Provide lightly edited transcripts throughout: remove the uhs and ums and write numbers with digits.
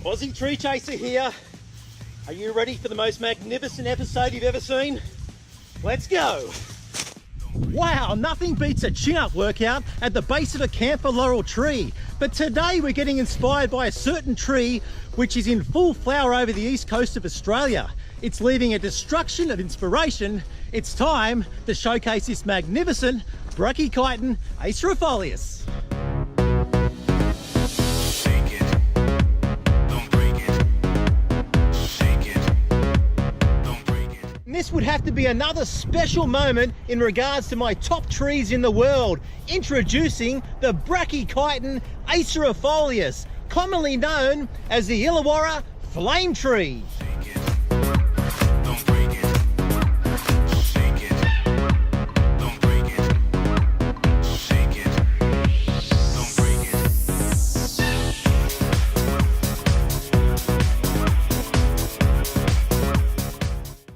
Aussie Tree Chaser here. Are you ready for the most magnificent episode you've ever seen? Let's go. Wow, nothing beats a chin-up workout at the base of a camphor laurel tree. But today we're getting inspired by a certain tree which is in full flower over the east coast of Australia. It's leaving a destruction of inspiration. It's time to showcase this magnificent Brachychiton acerifolius. This would have to be another special moment in regards to my top trees in the world. Introducing the Brachychiton acerifolius, commonly known as the Illawarra flame tree.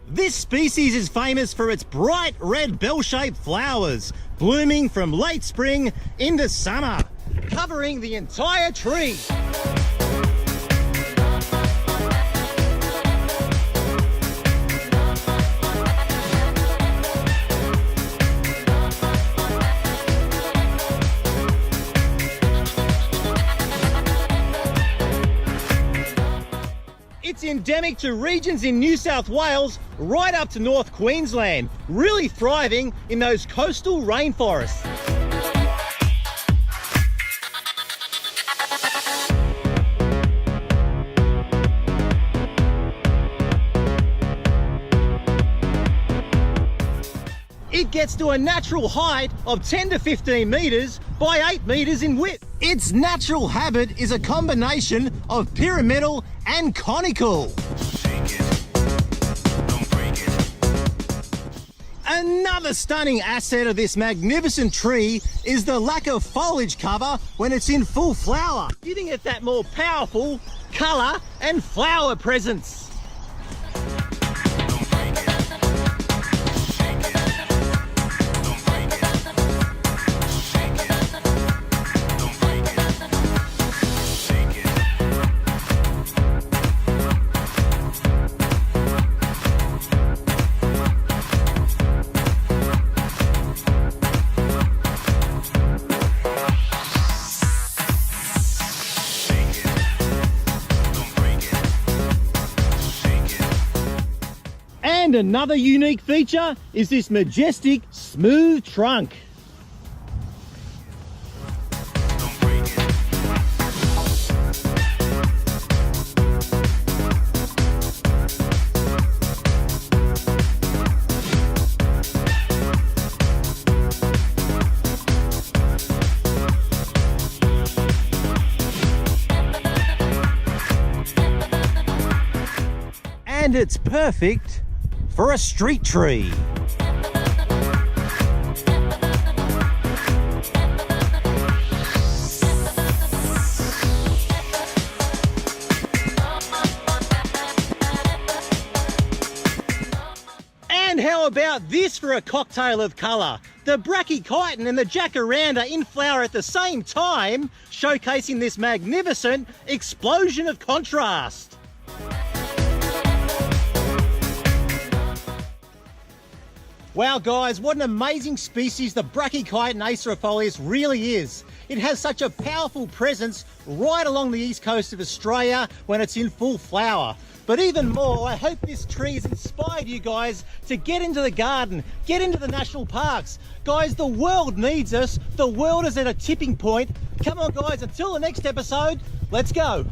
This species is famous for its bright red bell-shaped flowers, blooming from late spring into summer, covering the entire tree. It's endemic to regions in New South Wales right up to North Queensland, really thriving in those coastal rainforests. It gets to a natural height of 10 to 15 metres by 8 metres in width. Its natural habit is a combination of pyramidal and conical. Another stunning asset of this magnificent tree is the lack of foliage cover when it's in full flower, giving it that more powerful colour and flower presence. And another unique feature is this majestic, smooth trunk. And it's perfect for a street tree. And how about this for a cocktail of colour? The Brachychiton and the Jacaranda in flower at the same time, showcasing this magnificent explosion of contrast. Wow guys, what an amazing species the Brachychiton acerifolius really is. It has such a powerful presence right along the east coast of Australia when it's in full flower. But even more, I hope this tree has inspired you guys to get into the garden, get into the national parks. Guys, the world needs us. The world is at a tipping point. Come on guys, until the next episode, let's go.